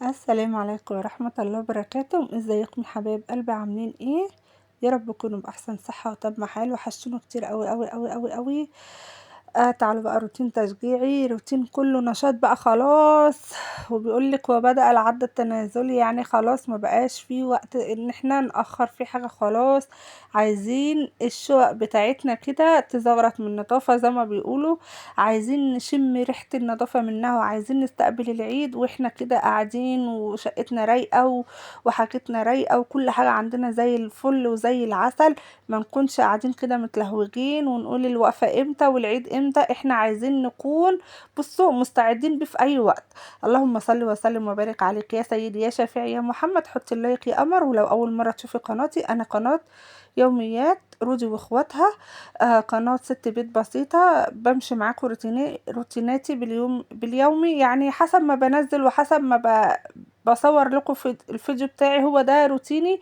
السلام عليكم ورحمة الله وبركاته. ازيكم يا حبايب قلبي؟ عاملين ايه؟ يا رب تكونوا باحسن صحة وتم حال. وحشتونا كتير قوي قوي قوي قوي قوي. تعالوا بقى روتين تشجيعي، روتين كله نشاط بقى خلاص. وبيقولك وبدأ العد التنازلي، يعني خلاص ما بقاش في وقت ان احنا نأخر في حاجة. خلاص عايزين الشقق بتاعتنا كده تزغرط من النظافة زي ما بيقولوا. عايزين نشم ريحة النظافة منها، وعايزين نستقبل العيد واحنا كده قاعدين وشقتنا رايقة وحاجتنا رايقة وكل حاجة عندنا زي الفل وزي العسل. ما نكونش قاعدين كده متلهوجين ونقول الوقفة امتى والعيد امتى. احنا عايزين نكون بصوا مستعدين بيه في اي وقت. اللهم صل وسلم وبارك عليك يا سيدي يا شفيعي يا محمد. حط اللايك يا قمر. ولو اول مرة تشوفي قناتي، انا قناة يوميات رودي واخواتها. قناة ست بيت بسيطة، بمشي معاكم روتيناتي باليومي، يعني حسب ما بنزل وحسب ما بصور لكم في الفيديو بتاعي. هو ده روتيني.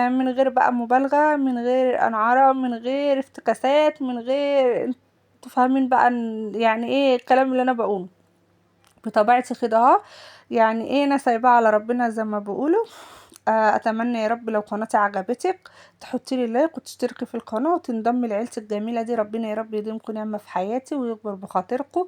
من غير بقى مبالغة، من غير أنعارة، من غير افتكاسات، من غير انتوا فاهمين بقى يعني ايه الكلام اللي انا بقوله. بطبيعتي كده اهو. يعني ايه، انا سايباه على ربنا زي ما بيقولوا. اتمنى يا رب لو قناتي عجبتك تحطي لي لايك وتشتركي في القناه وتنضمي لعيلتي الجميله دي. ربنا يا رب يديمكم نعمه في حياتي ويكبر بخاطركم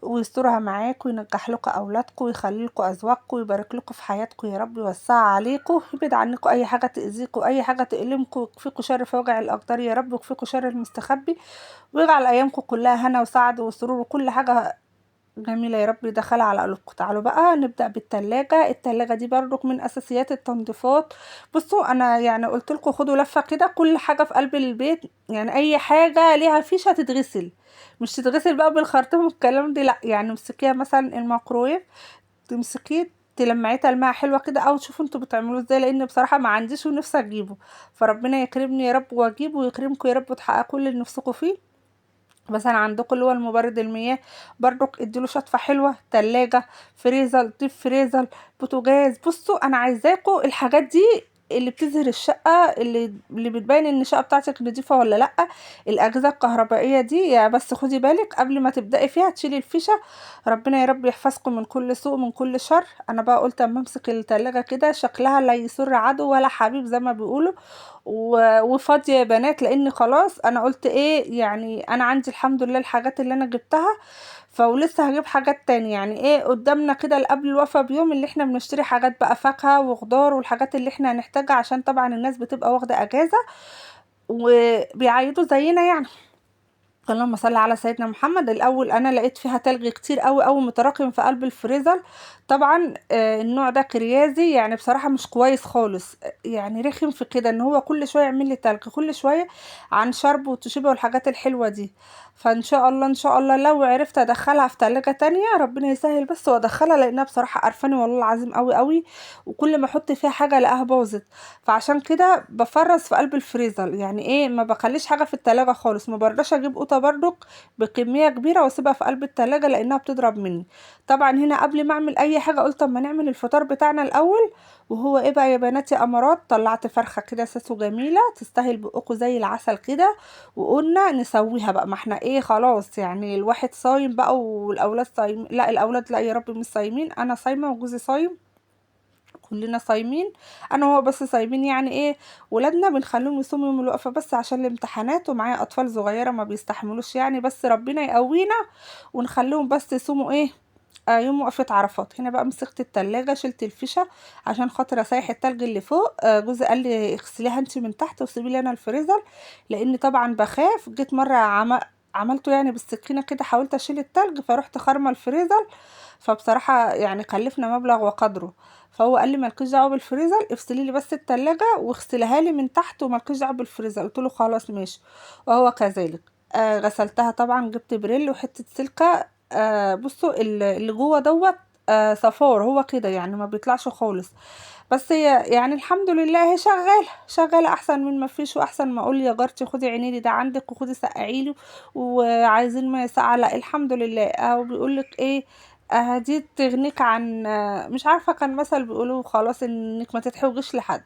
ويسترها معاكم وينجح لكم اولادكم ويخلي لكم ازواجكم ويبارك لكم في حياتكم يا رب، يوسع عليكم، يبعد عنكم اي حاجه تاذيكم، اي حاجه تؤلمكم، ويكفيكم شر في وجع الاقدار يا رب، ويكفيكم شر المستخبي، ويجعل ايامكم كلها هنا وسعد وسرور وكل حاجه جميلة يا رب يدخلها على قلوبكم. تعالوا بقى نبدأ بالتلاجة. التلاجة دي برضك من أساسيات التنظيفات. بصوا أنا يعني قلت لكم خدوا لفة كده، كل حاجة في قلب البيت يعني أي حاجة ليها فيشة تتغسل. مش تتغسل بقى بالخرطوم والكلام دي، لأ. يعني امسكيها مثلا الميكرويف، تمسكيه تلمعيه تلمعة حلوة كده، او تشوفوا انتوا بتعملوه ازاي، لان بصراحة ما عنديش ونفسي اجيبه. فربنا يكرمني يا رب واجيبه ويكرمكم يا رب وتحققوا كل اللي نفسكم فيه. مثلا عندكم اللي هو المبرد المياه، برضك اديله شطفة حلوة. تلاجة، فريزر، ديب فريزر، بوتاجاز. بصوا انا عايزاكم الحاجات دي اللي بتظهر الشقة، اللي بتبين ان الشقة بتاعتك نضيفة ولا لأ. الأجهزة الكهربائية دي يا بس خدي بالك قبل ما تبدأي فيها تشيلي الفيشة. ربنا يا رب يحفظكم من كل سوء من كل شر. انا بقى قلت اما امسك التلاجة كده شكلها لا يسر عدو ولا حبيب زي ما بيقولوا. وفاضية يا بنات، لان خلاص انا قلت ايه، يعني انا عندي الحمد لله الحاجات اللي انا جبتها. فولسه هجيب حاجات تاني، يعني ايه قدامنا كده قبل الوفا بيوم اللي احنا بنشتري حاجات بقى فاكهة وخضار والحاجات اللي احنا هنحتاجها، عشان طبعا الناس بتبقى واخدة اجازة وبيعيدوا زينا يعني. اللهم صل على سيدنا محمد. الاول انا لقيت فيها تلج كتير قوي قوي متراكم في قلب الفريزر. طبعا النوع ده كريازي، يعني بصراحه مش كويس خالص. يعني رخم في كده ان هو كل شويه يعمل لي تلج كل شويه عن شرب وتشيبه والحاجات الحلوه دي. فان شاء الله ان شاء الله لو عرفت ادخلها في تلاجة تانية ربنا يسهل بس وادخلها، لانها بصراحه قرفاني والله العظيم قوي قوي. وكل ما احط فيها حاجه الاقيها باظت. فعشان كده بفرز في قلب الفريزر، يعني ايه ما بخليش حاجه في التلاجة خالص. ما برضاش اجيب قوطه برضك بكميه كبيره واسيبها في قلب التلاجة لانها بتضرب مني. طبعا هنا قبل ما اعمل اي حاجه قلت اما نعمل الفطار بتاعنا الاول. وهو ايه بقى يا بناتي امارات، طلعت فرخه كده ساسو جميله تستاهل بقكم زي العسل كده. وقلنا نسويها بقى، ما احنا ايه خلاص يعني الواحد صايم بقى والاولاد صايم، لا الاولاد لا يا رب مش صايمين، انا صايمه وجوزي صايم، كلنا صايمين. انا هو بس صايمين، يعني ايه ولادنا بنخليهم يصوموا يوم الوقفه بس عشان الامتحانات، ومعايا اطفال صغيره ما بيستحملوش يعني، بس ربنا يقوينا ونخليهم بس يصوموا ايه يوم وقفة عرفات. هنا بقى مسكت التلاجة شلت الفيشة عشان خاطر اسيح التلج اللي فوق. جوزي قال لي اغسليها انت من تحت وسيبي لي انا الفريزر، لان طبعا بخاف. جيت مرة عملته يعني بالسكينة كده، حاولت اشيل التلج فرحت خارمة الفريزر. فبصراحة يعني كلفنا مبلغ وقدره. فهو قال لي مالكيش دعوه بالفريزر، افصلي لي بس التلاجة واغسليها لي من تحت ومالكيش دعوه بالفريزر. قلت له خلاص ماشي. وهو كذلك. غسلتها طبعا، جبت بريل وحته سلكه. بصوا اللي جوه دوت صفار هو كده يعني ما بيطلعش خالص. بس هي يعني الحمد لله هي شغاله شغاله احسن من ما فيش، واحسن ما اقول يا جارتي خدي عينيلي ده عندك وخدي سقعيلي وعايزين ما ساقعه. لا الحمد لله. او بيقول لك ايه، دي تغنيك عن مش عارفه كان مثل بيقولوا خلاص انك ما تتحوجش لحد.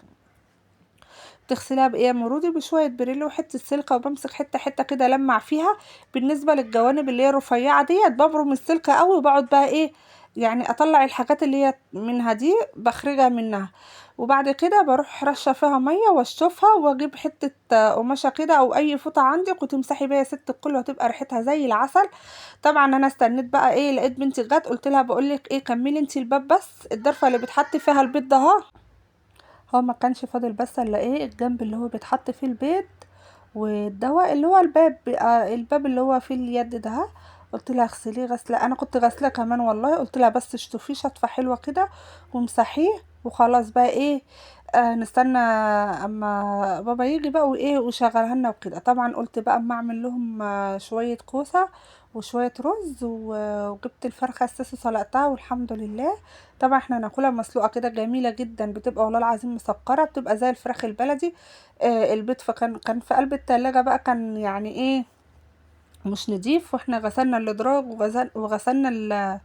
تغسلها بايه يا مرودي، بشويه بريل وحته سلكه، وبمسك حته حته كده لمع فيها. بالنسبه للجوانب اللي هي رفيعه ديت ببرم السلكه قوي، وبقعد بقى ايه يعني اطلع الحاجات اللي هي منها دي بخرجها منها. وبعد كده بروح رشه فيها ميه واشطفها واجيب حته قماشه كده او اي فوطه عندك وتمسحي بيها يا ست الكل وهتبقى ريحتها زي العسل. طبعا انا استنيت بقى ايه، لقيت بنتي جت قلت لها بقول لك ايه، كملي انتي الباب بس الضرفه اللي بتحطي فيها البيض ده اهو. هو ما كانش فاضل بس الا ايه الجنب اللي هو بيتحط فيه البيض والدواء اللي هو الباب، الباب اللي هو فيه اليد ده. قلت لها اغسليه غسله، انا كنت غسله كمان والله، قلت لها بس اشطفيه شطفه حلوه كده وامسحيه وخلاص بقى ايه. نستنى اما بابا يجي بقى وايه وشغلها لنا وكده. طبعا قلت بقى اما اعمل لهم شويه كوسه وشويه رز وجبت الفرخه اساسا سلقتها والحمد لله. طبعا احنا ناكلها مسلوقه كده جميله جدا، بتبقى والله العظيم مسكره، بتبقى زي الفراخ البلدي. البيض فكان في قلب التلاجة بقى، كان يعني ايه مش نضيف، واحنا غسلنا الادراج وغسلنا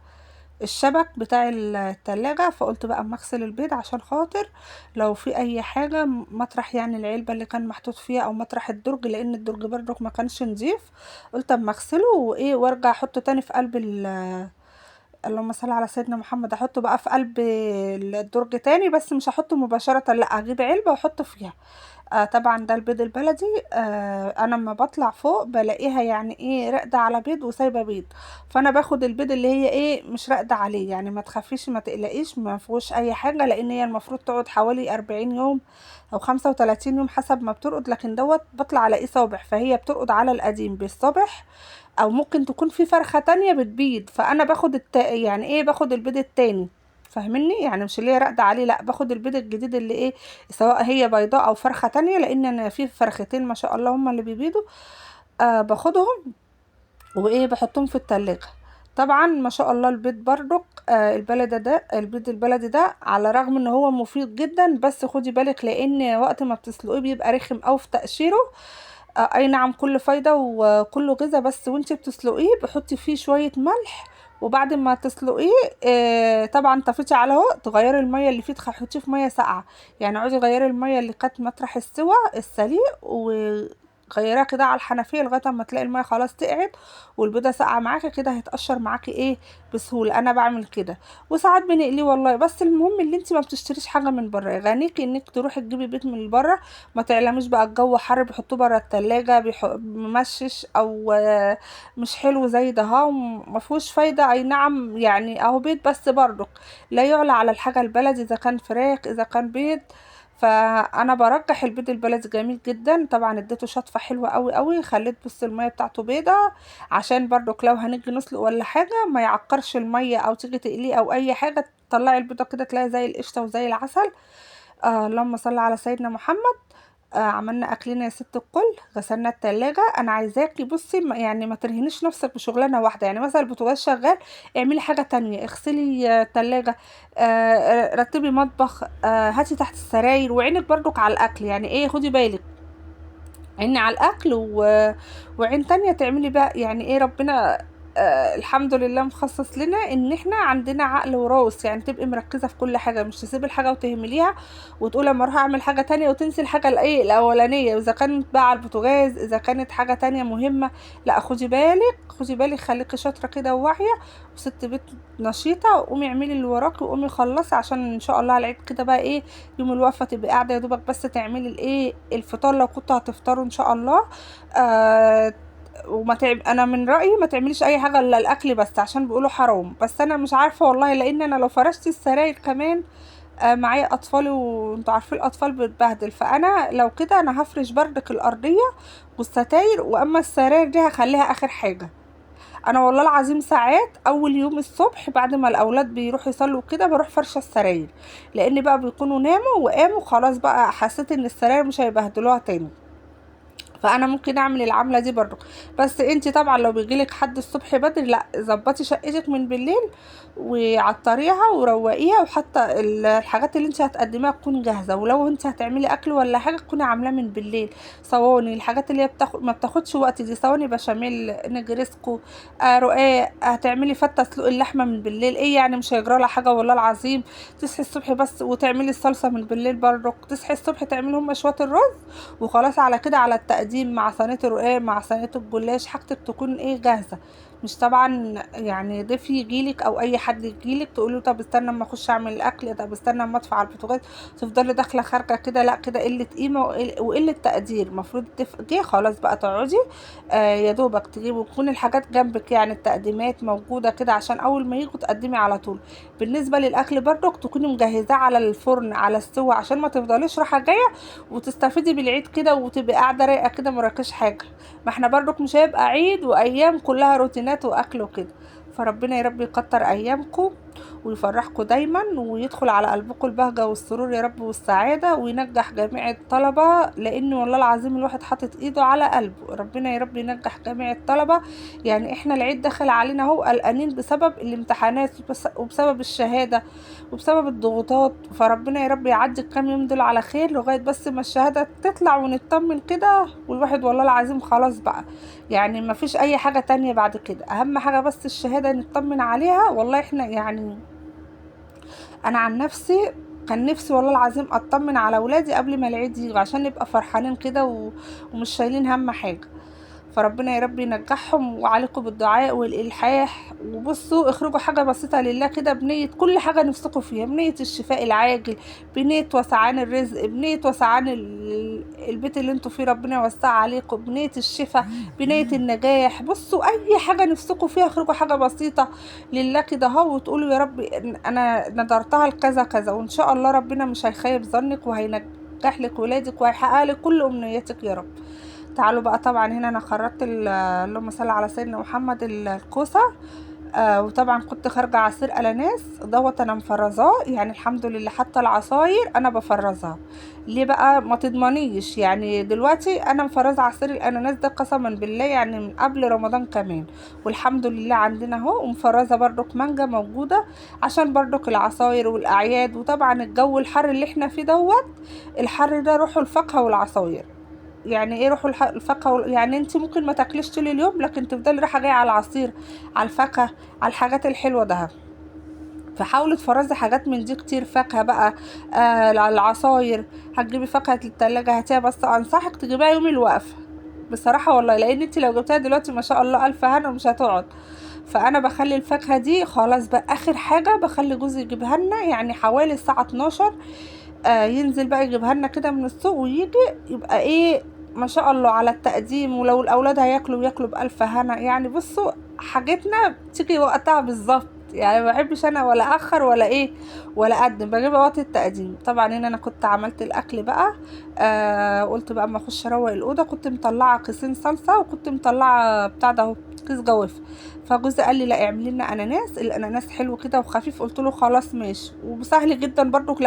الشبك بتاع التلاجة. فقلت بقى اما اغسل البيض عشان خاطر لو في اي حاجة مطرح يعني العلبة اللي كان محطوط فيها او مطرح الدرج، لان الدرج برضك ما كانش نضيف. قلت اما اغسله وايه وارجع احطه تاني في قلب اللهم صل على سيدنا محمد، احطه بقى في قلب الدرج تاني، بس مش هحطه مباشرة، لا اجيب علبة واحطه فيها. طبعا ده البيض البلدي. انا لما بطلع فوق بلاقيها يعني ايه راقده على بيض وسايبه بيض، فانا باخد البيض اللي هي ايه مش راقده عليه، يعني ما تخافيش ما تقلقيش ما فيهوش اي حاجه، لان هي المفروض تقعد حوالي 40 يوم او 35 يوم حسب ما بترقد، لكن دوت بطلع على ايه صابح، فهي بترقد على القديم بالصبح، او ممكن تكون في فرخه تانية بتبيض، فانا باخد يعني ايه باخد البيض التاني. فاهمني؟ يعني مش اللي هي راقده عليه، لا باخد البيض الجديد اللي ايه سواء هي بيضاء او فرخة تانية، لان انا في فرختين ما شاء الله هما اللي بيبيضوا. باخدهم وايه بحطهم في التلاجة. طبعا ما شاء الله البيض برضك البيض البلدي ده على رغم ان هو مفيد جدا، بس خدي بالك لان وقت ما بتسلقيه بيبقى رخم او في تقشيره. اي نعم كل فايدة وكله غذا، بس وانتي بتسلقيه بحطي فيه شوية ملح. وبعد ما تسلقيه طبعا طفيتي على اهو تغيري المية اللي فيه تحطيه في مية ساقعة، يعني اقعدي غيري المية اللي كانت مطرح السوى السليق وغيرها كده على الحنفية لغاية اما تلاقي المية خلاص تقعد والبيضة ساقعة معاكي كده هيتقشر معاكي ايه بسهولة. انا بعمل كده وساعات بنقليه والله، بس المهم اللي انت ما بتشتريش حاجة من بره، يغنيكي انك تروحي تجيبي بيض من بره. ما تعلميش بقى الجو حر بيحطوه بره التلاجة ممشش او مش حلو زي ده ها ما فيهوش فايدة. اي نعم يعني اهو بيض بس برضك لا يعلى على الحاجة البلدي اذا كان فراخ اذا كان بيض. فانا برجح البيض البلدي جميل جدا. طبعا اديته شطفه حلوه قوي قوي، خليت بص الميه بتاعته بيضه عشان برضك لو هنيجي نسلق ولا حاجه ما يعكرش الميه او تيجي تقليه او اي حاجه، تطلعي البيضه كده تلاقي زي القشطه وزي العسل. اللهم صل على سيدنا محمد. عملنا اكلنا يا ست الكل، غسلنا التلاجة. انا عايزاكي بصي يعني ما ترهنيش نفسك بشغلانه واحده، يعني مثلا البوتاجاز شغال اعملي حاجه تانية، اغسلي التلاجة، رتبي مطبخ، هاتي تحت السراير وعينك برضك على الاكل، يعني ايه خدي بالك عيني على الاكل وعين تانية تعملي بقى يعني ايه ربنا. الحمد لله مخصص لنا ان احنا عندنا عقل وراس، يعني تبقي مركزة في كل حاجة، مش تسيبي الحاجة وتهمليها وتقول اما اروح اعمل حاجة تانية وتنسي الحاجة الايه الاولانية، واذا كانت بقى على البوتاجاز اذا كانت حاجة تانية مهمة. لا خدي بالك خدي بالك، خليكي شاطرة كده وواعية وست بيت نشيطة، وقومي اعملي اللي وراكي وقومي خلصي عشان ان شاء الله على العيد كده بقى ايه يوم الوقفة تبقي قاعدة يا دوبك بس تعملي الايه الفطار لو كنتوا هتفطروا ان شاء الله. آه انا من رأيي ما تعمليش اي حاجة الا الاكل بس عشان بيقولوا حرام، بس انا مش عارفة والله، لان انا لو فرشت السراير كمان معايا اطفالي وانتوا عارفين الاطفال بتبهدل، فانا لو كده انا هفرش بردك الارضية والستاير، واما السراير دي هخليها اخر حاجة. انا والله العظيم ساعات اول يوم الصبح بعد ما الاولاد بيروحوا يصلوا كده بروح فرشه السراير، لان بقى بيكونوا ناموا وقاموا خلاص بقى حسيت ان السراير مش هيبهدلوها تاني، فانا ممكن اعمل العمله دي برضو. بس انتي طبعا لو بيجيلك حد الصبح بدري لا ظبطي شقتك من بالليل وعطريها وروقيها، وحتى الحاجات اللي انت هتقدميها تكون جاهزه، ولو انت هتعملي اكل ولا حاجه تكوني عاملاه من بالليل. صواني الحاجات اللي هي ما بتاخدش وقت دي، صواني بشاميل نجرسكو رقاق، هتعملي فته سلق اللحمه من بالليل ايه يعني مش هيجرى لها حاجه والله العظيم. تصحي الصبح بس وتعملي الصلصه من بالليل برضك، تصحي الصبح تعملي هم شويه الرز وخلاص على كده على التقديم مع صينيه الرقاق مع صينيه الجلاش حاجتك تكون ايه جاهزه. مش طبعا يعني ضيف يجيلك او اي حد يجيلك تقولوا طب استنى اما اخش اعمل الاكل، طب استنى اما ادفع على البوتاجاز، تفضلي داخله خارجه كده، لا كده قله قيمه وقله تقدير. المفروض جه خلاص بقى تقعدي يا دوبك تجيبي وتكون الحاجات جنبك، يعني التقديمات موجوده كده عشان اول ما يجوا تقدمي على طول. بالنسبه للاكل برضك تكوني مجهزاه على الفرن على السوا عشان ما تفضليش رايحه جايه وتستفيدي بالعيد كده وتبقي قاعده رايقه كده مراكش حاجه. ما احنا برضك مش هيبقى عيد وايام كلها روتينات واكل وكده. فربنا يا رب يكتر ايامكم ويفرحكم دايما ويدخل على قلبكم البهجة والسرور يا رب والسعادة، وينجح جميع الطلبة، لان والله العظيم الواحد حاطط ايده على قلبه. ربنا يا رب ينجح جميع الطلبة. يعني احنا العيد دخل علينا اهو قلقانين بسبب الامتحانات وبسبب الشهادة وبسبب الضغوطات. فربنا يا رب يعدي الكام يوم دول على خير لغاية بس ما الشهادة تطلع ونطمن كده، والواحد والله العظيم خلاص بقى يعني ما فيش اي حاجة تانية بعد كده. اهم حاجة بس الشهادة نطمن عليها. والله احنا يعني انا عن نفسي كان نفسي والله العظيم اطمن على ولادي قبل ما العيد يجي عشان نبقى فرحانين كده ومش شايلين هم حاجة. فربنا يا رب ينجحهم، وعليكم بالدعاء والإلحاح. وبصوا اخرجوا حاجة بسيطة لله كده بنية كل حاجة نفسكم فيها، بنية الشفاء العاجل، بنية وسعان الرزق، بنية وسعان البيت اللي انتوا فيه ربنا يوسع عليكم، بنية الشفاء، بنية النجاح. بصوا اي حاجة نفسكم فيها اخرجوا حاجة بسيطة لله كده اهو، وتقولوا يا رب انا نذرتها لكذا كذا، وان شاء الله ربنا مش هيخيب ظنك وهينجح لك ولادك وهيحقق لك كل امنياتك يا رب. تعالوا بقى، طبعا هنا انا خرجت اللهم صل على سيدنا محمد الكوسه. وطبعا كنت خارجه عصير اناناس دوت انا مفرزاه، يعني الحمد لله حتى العصاير انا بفرزها. ليه بقى؟ ما تضمنيش يعني دلوقتي انا مفرزه عصير الاناناس ده قسما بالله يعني من قبل رمضان كمان، والحمد لله عندنا اهو. ومفرزه برضك مانجا موجوده عشان برضك العصاير والاعياد، وطبعا الجو الحر اللي احنا فيه دوت، الحر ده روحوا الفاكهه والعصاير. يعني ايه روحوا الفاكهه يعني انت ممكن ما تاكليش طول اليوم لكن تفضلي رايحه جايه على العصير، على الفاكهه، على الحاجات الحلوه ده. فحاولي تفرزي حاجات من دي كتير، فاكهه بقى، العصاير. هتجيبي فاكهه للتلاجة هاتيها، بس انصحك تجيبيها يوم الوقفه بصراحه والله، لان انت لو جبتها دلوقتي ما شاء الله الف هنا ومش هتقعد. فانا بخلي الفاكهه دي خلاص بقى اخر حاجه، بخلي جوزي يجيبها لنا يعني حوالي الساعه 12. ينزل بقى يجيبها لنا كده من السوق ويجي يبقى ايه ما شاء الله على التقديم. ولو الاولاد هياكلوا ياكلوا بألف هنا. يعني بصوا حاجتنا بتيجي وقتها بالظبط، يعني ما بحبش انا ولا اخر ولا ايه ولا اقدم، بجيب وقت التقديم. طبعا هنا انا كنت عملت الاكل بقى. قلت بقى اما اخش اروق الاوضه، كنت مطلعه كيسين صلصه وكنت مطلعه بتاع ده اهو كيس جوافه. فجوزي قال لي لا اعملي لنا اناناس، الاناناس حلو كده وخفيف. قلت له خلاص ماشي، وسهل جدا برضو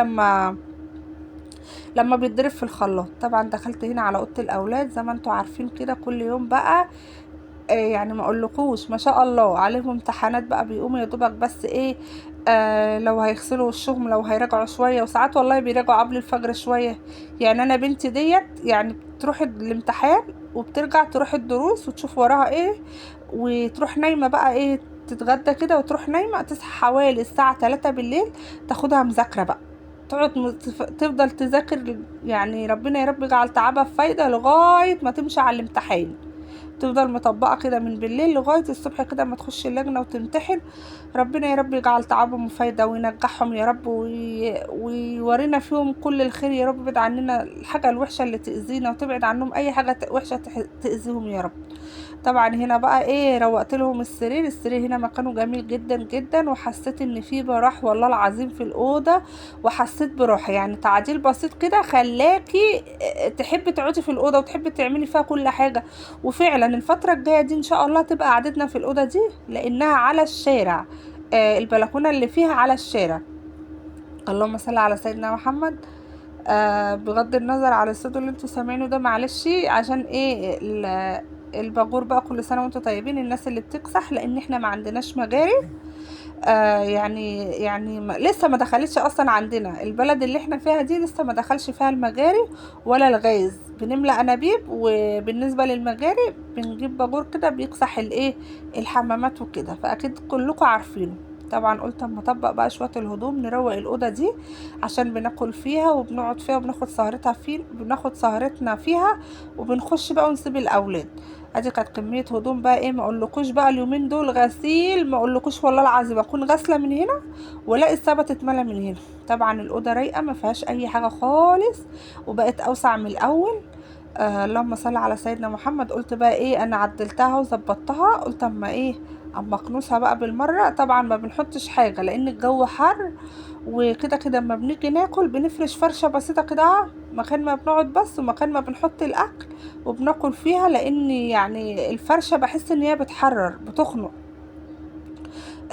لما بيتضرب في الخلاط. طبعا دخلت هنا على اوضه الاولاد زي ما انتوا عارفين كده كل يوم بقى. يعني ما اقولكوش ما شاء الله عليهم امتحانات بقى، بيقوموا يا دوبك بس ايه لو هيغسلوا وشهم، لو هيراجعوا شويه، وساعات والله بيراجعوا قبل الفجر شويه. يعني انا بنتي ديت يعني بتروح الامتحان وبترجع تروح الدروس وتشوف وراها ايه، وتروح نايمه بقى ايه، تتغدى كده وتروح نايمه، تصحى حوالي الساعه 3 بالليل تاخدها مذاكره بقى، تقعد تفضل تذاكر. يعني ربنا يا رب يجعل تعبها في فايدة لغاية ما تمشي على الامتحان، تفضل مطبقة كده من بالليل لغاية الصبح كده ما تخش اللجنة وتمتحن. ربنا يا رب يجعل تعبهم فايدة وينجحهم يا رب ويورينا فيهم كل الخير يا رب. يبعد عننا الحاجة الوحشة اللي تأذينا، وتبعد عنهم أي حاجة وحشة تأذيهم يا رب. طبعا هنا بقى ايه روقت لهم السرير هنا مكانه جميل جدا جدا، وحسيت ان في براح والله العظيم في الاوضه، وحسيت براحه يعني تعديل بسيط كده خلاكي تحبي تقعدي في الاوضه وتحبي تعملي فيها كل حاجه. وفعلا الفتره الجايه دي ان شاء الله تبقى قعدتنا في الاوضه دي لانها على الشارع، البلكونه اللي فيها على الشارع. اللهم صل على سيدنا محمد. بغض النظر على الصوت اللي انتوا سامعينه ده معلش عشان ايه الباجور بقى. كل سنة وانتوا طيبين الناس اللي بتكسح، لان احنا ما عندناش مجاري. يعني لسه ما دخلتش اصلا عندنا البلد اللي احنا فيها دي، لسه ما دخلش فيها المجاري ولا الغاز. بنملى انابيب، وبالنسبة للمجاري بنجيب باجور كده بيكسح الايه الحمامات وكده، فاكيد كلكم عارفينه. طبعا قلت اما اطبق بقى شويه الهدوم نروق الاوضه دي، عشان بناكل فيها وبنقعد فيها بناخد سهرتنا فيها، وبنخش بقى ونسيب الاولاد. ادي كانت كميه هدوم بقى ايه، ما اقولكوش بقى اليومين دول غسيل، ما اقولكوش والله العظيم اكون غاسله من هنا والاقي السبت اتملى من هنا. طبعا الاوضه رايقه ما فيهاش اي حاجه خالص، وبقت اوسع من الاول. اللهم صل على سيدنا محمد. قلت بقى ايه، انا عدلتها وظبطتها، قلت اما ايه، اما اكنسها بقى بالمره. طبعا ما بنحطش حاجه لان الجو حر، وكده كده اما بنيجي ناكل بنفرش فرشه بسيطه كده مكان ما بنقعد بس، ومكان ما بنحط الاكل وبناكل فيها، لان يعني الفرشه بحس ان هي بتحرر بتخنق.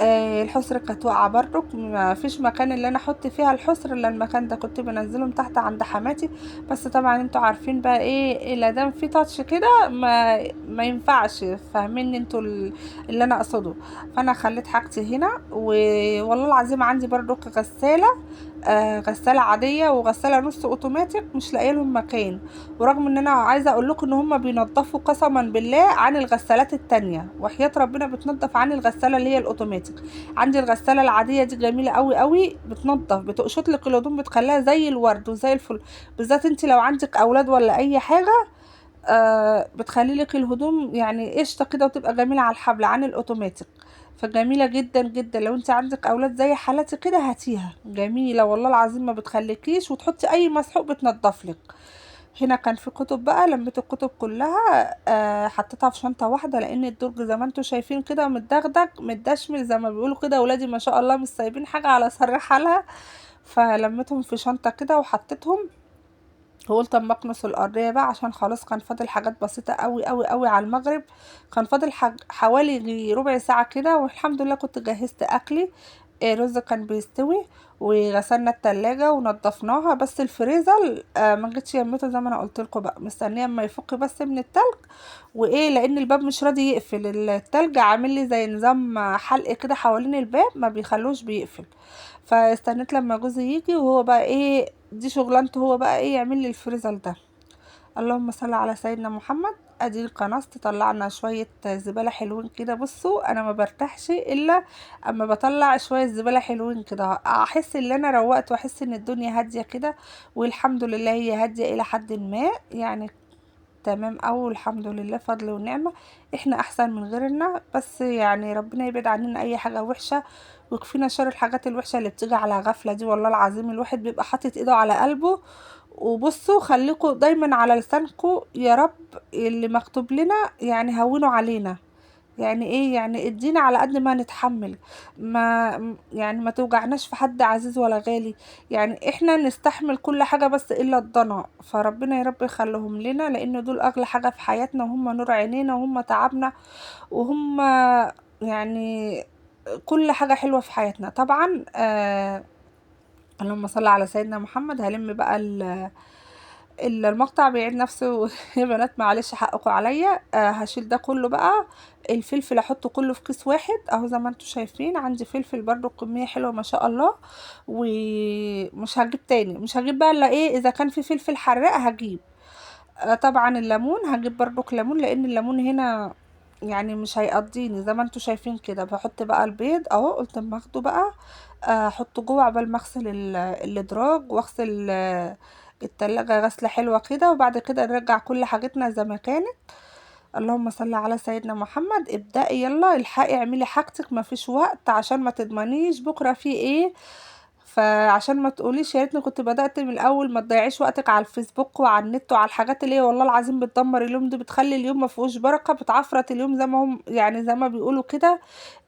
الحسر كانت واقعه برضك، ما فيش مكان اللي انا احط فيها الحسر الا المكان ده، كنت بنزلهم تحت عند حماتي. بس طبعا انتوا عارفين بقى ايه، لا دام في تاتش كده ما ينفعش، فاهمين انتوا اللي انا اقصده. فانا خليت حاجتي هنا، والله العظيم عندي برضك غساله، غسالة عادية وغسالة نص اوتوماتيك مش لاقيه لهم مكان. ورغم ان انا عايزة اقول لكم ان هم بينضفوا قسما بالله عن الغسالات التانية، وحياة ربنا بتنضف عن الغسالة اللي هي الاوتوماتيك. عندي الغسالة العادية دي جميلة قوي قوي، بتنضف بتقشط لك الهدوم بتخليها زي الورد وزي الفل. بالذات انت لو عندك اولاد ولا اي حاجة، بتخلي لك الهدوم يعني قشطه كده وتبقى جميله على الحبل عن الاوتوماتيك. فجميله جدا جدا، لو انت عندك اولاد زي حالتي كده هاتيها، جميله والله العظيم ما بتخليكيش، وتحطي اي مسحوق بتنضف لك. هنا كان في كتب بقى، لميت الكتب كلها، حطيتها في شنطه واحده، لان الدرج زي ما انتم شايفين كده متدغدغ متدشمل زي ما بيقولوا كده، ولادي ما شاء الله مش سايبين حاجه على سر حالها. فلميتهم في شنطه كده وحطيتهم، وقلت اما اكنس الارضيه بقى، عشان خلاص كان فاضل حاجات بسيطه قوي قوي قوي على المغرب. كان فاضل حوالي ربع ساعه كده، والحمد لله كنت جهزت اكلي. رز كان بيستوي، وغسلنا التلاجة ونضفناها، بس الفريزر ما جيتش يمته زي ما انا قلت لكم بقى، مستنيه اما يفك بس من التلج. وايه، لان الباب مش راضي يقفل، التلج عامل لي زي نظام حلق كده حوالين الباب ما بيخلوش بيقفل. فاستنيت لما جوزي يجي، وهو بقى ايه، دي شغلانته هو بقى ايه، يعمل لي الفريزر ده. اللهم صل على سيدنا محمد. ادي القناص طلعنا شويه زباله حلوين كده. بصوا انا ما برتاحش الا اما بطلع شويه زباله حلوين كده، احس ان انا روقت، واحس ان الدنيا هاديه كده. والحمد لله هي هاديه الى حد ما يعني، تمام أوي الحمد لله، فضل ونعمة. احنا احسن من غيرنا، بس يعني ربنا يبعد عننا اي حاجة وحشة، ويكفينا شر الحاجات الوحشة اللي بتيجي على غفلة دي. والله العظيم الواحد بيبقى حاطط ايده على قلبه. وبصوا خليكوا دايما على لسانكوا يا رب، اللي مكتوب لنا يعني هونوا علينا. يعني ايه، يعني ادينا على قد ما نتحمل، ما يعني ما توجعناش في حد عزيز ولا غالي. يعني احنا نستحمل كل حاجة بس الا الضنا، فربنا يا رب يخليهم لنا، لان دول اغلى حاجة في حياتنا، وهم نور عينينا، وهم تعبنا، وهم يعني كل حاجة حلوة في حياتنا طبعا. اللهم صل على سيدنا محمد. هلم بقى المقطع بيعيد نفسه يا بنات معلش حقكم عليا. هشيل ده كله بقى. الفلفل احطه كله في كيس واحد اهو، زي ما انتم شايفين عندي فلفل برضو كمية حلوة ما شاء الله. ومش هجيب تاني، مش هجيب بقى الا ايه اذا كان في فلفل حراق هجيب. طبعا الليمون هجيب برضو ليمون، لان الليمون هنا يعني مش هيقضيني. زي ما انتم شايفين كده بحط بقى البيض اهو، قلت اما اخده بقى احطه جوه عبال ما اغسل الادراج، واغسل التلاجة غسلة حلوة كده، وبعد كده نرجع كل حاجتنا زي ما كانت. اللهم صل على سيدنا محمد. ابدأي يلا الحقي اعملي حاجتك، ما فيش وقت، عشان ما تضمنيش بكرة في ايه. فعشان ما تقوليش يا ريتني كنت بدأت من الاول، ما تضيعيش وقتك على الفيسبوك وعلى النت وعلى الحاجات اللي هي والله العظيم بتدمر اليوم دي، بتخلي اليوم ما فيهوش بركة، بتعفرت اليوم زي ما هم يعني زي ما بيقولوا كده.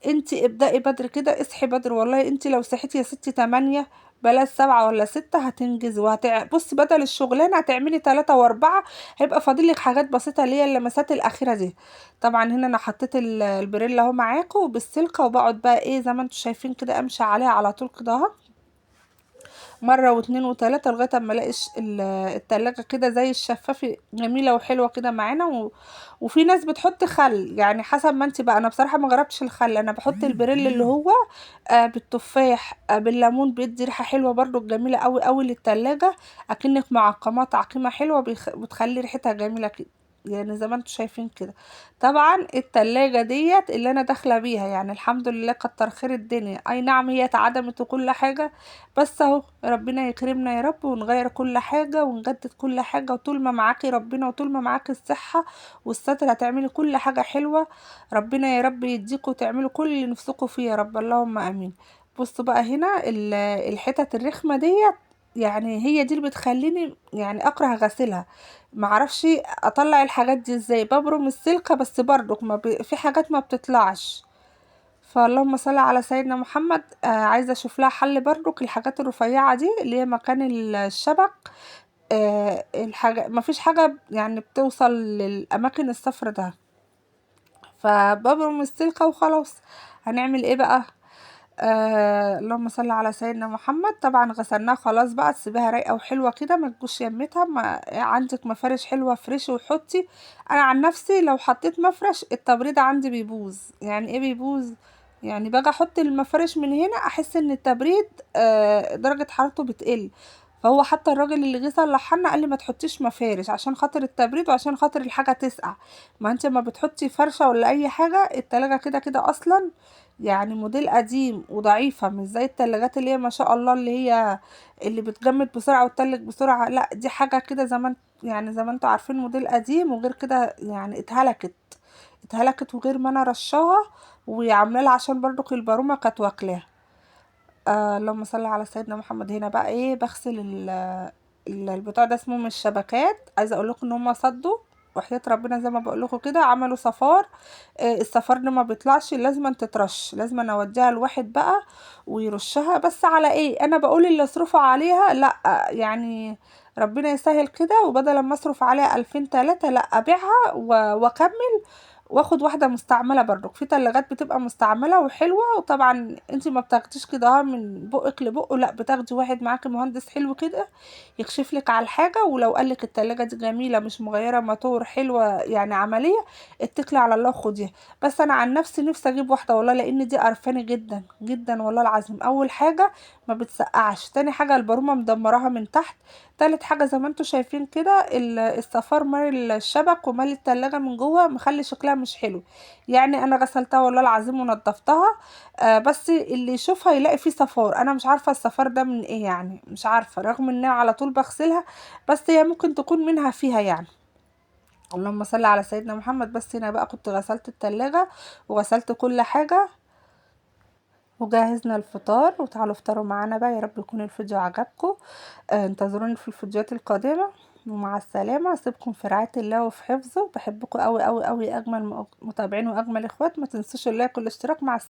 انتي ابدأي بدري كده، اصحي بدري، والله انتي لو صحيتي يا ستي 8 بلاش 7 ولا 6 هتنجزي، بصي بدل الشغلانة هتعملي 3 و4، هيبقى فاضلك حاجات بسيطة اللي هي اللمسات الأخيرة دي. طبعا هنا انا حطيت البريل اهو معاكم بالسلكة، وبقعد بقى ايه زي ما انتوا شايفين كده امشي عليها على طول كده اهو، مرة واتنين وتلاتة لغاية اما الاقي التلاجة كده زي الشفافة جميلة وحلوة كده معانا وفي ناس بتحط خل، يعني حسب ما انت بقى. انا بصراحة ما جربتش الخل، انا بحط البريل اللي هو بالتفاح بالليمون، بيدي ريحة حلوة برضو جميلة قوي قوي للتلاجة، اكنك معقمة تعقيمة حلوة بتخلي ريحتها جميلة كده. يعني زي ما انتوا شايفين كده. طبعا التلاجة ديت اللي انا داخله بيها، يعني الحمد لله كتر خير الدنيا. اي نعم هي اتعدمت وكل حاجه، بس اهو ربنا يكرمنا يا رب ونغير كل حاجه ونجدد كل حاجه. وطول ما معاكي ربنا وطول ما معاكي الصحه والستر هتعملي كل حاجه حلوه. ربنا يا رب يديكوا وتعملوا كل اللي نفسكوا فيه يا رب، اللهم امين. بصوا بقى هنا الحتت الرخمه ديت، يعني هي دي اللي بتخليني يعني اكره غسيلها. معرفش اطلع الحاجات دي ازاي، ببرم السلكة بس برضو في حاجات ما بتطلعش. فاللهم صل على سيدنا محمد. عايزة اشوف لها حل برضو. الحاجات الرفيعة دي اللي هي مكان الشبك، الحاجة ما فيش حاجة يعني بتوصل للأماكن الصفرا ده، فببرم السلكة وخلاص. هنعمل ايه بقى؟ اللهم صل على سيدنا محمد. طبعا غسلناها خلاص بقى، تسيبيها رايقه وحلوه كده، ما تجوش يمتها. ما عندك مفارش حلوه فريش وحطي. انا عن نفسي لو حطيت مفرش التبريد عندي بيبوظ. يعني ايه بيبوظ؟ يعني باجي احط المفارش من هنا احس ان التبريد درجه حرارته بتقل. فهو حتى الراجل اللي جه صلحنا قال لي ما تحطيش مفارش عشان خاطر التبريد وعشان خاطر الحاجه تسقع. ما انت ما بتحطي فرشه ولا اي حاجه، التلاجة كده كده اصلا يعني موديل قديم وضعيفة، مش زي التلاجات اللي هي ما شاء الله اللي هي اللي بتجمد بسرعة وتتلج بسرعة. لا دي حاجة كده زمان، يعني زي ما انتوا عارفين موديل قديم. وغير كده يعني اتهلكت وغير ما انا رشاها وعامله لها عشان برضو البارومة كانت واكلاها. اللهم صل على سيدنا محمد. هنا بقى ايه، بغسل البتاع ده اسمه من الشبكات. عايزه اقول لكم ان هم صدوا وحياة ربنا زي ما بقول لكم كده، عملوا صفار. الصفار ده ما بيطلعش، لازم تترش، لازم اوديها لواحد بقى ويرشها. بس على ايه؟ انا بقول اللي اصرفوا عليها لا، يعني ربنا يسهل كده، وبدل ما اصرف عليها 2000 3 لا ابيعها واكمل واخد واحده مستعمله. برضو في تلاجات بتبقى مستعمله وحلوه، وطبعا انت ما بتاخديش كده من بقك لبقه، لا بتاخدي واحد معاكي مهندس حلو كده يكشف لك على الحاجه. ولو قالك التلاجة دي جميله مش مغيره موتور، حلوه يعني عمليه، اتكلي على الله خديها. بس انا عن نفسي اجيب واحده والله، لان دي قرفاني جدا جدا والله العظيم. اول حاجه ما بتسقعش، تاني حاجه البارومه مدمراها من تحت، تالت حاجه زي ما انتوا شايفين كده الصفار مال الشبك ومال التلاجة من جوه مخلي شكلها مش حلو. يعني انا غسلتها والله العظيم ونضفتها، بس اللي يشوفها يلاقي فيه صفار. انا مش عارفه الصفار ده من ايه، يعني مش عارفه رغم ان أنا على طول بغسلها، بس هي ممكن تكون منها فيها يعني. اللهم صل على سيدنا محمد. بس هنا بقى كنت غسلت التلاجة وغسلت كل حاجة وجهزنا الفطار. وتعالوا افطروا معانا بقى. يا رب يكون الفيديو عجبكم. انتظروني في الفيديوهات القادمة، ومع السلامة. اسيبكم في رعاية الله وفي حفظه. بحبكم قوي قوي قوي، اجمل متابعين واجمل اخوات. ما تنسوش اللايك والاشتراك. مع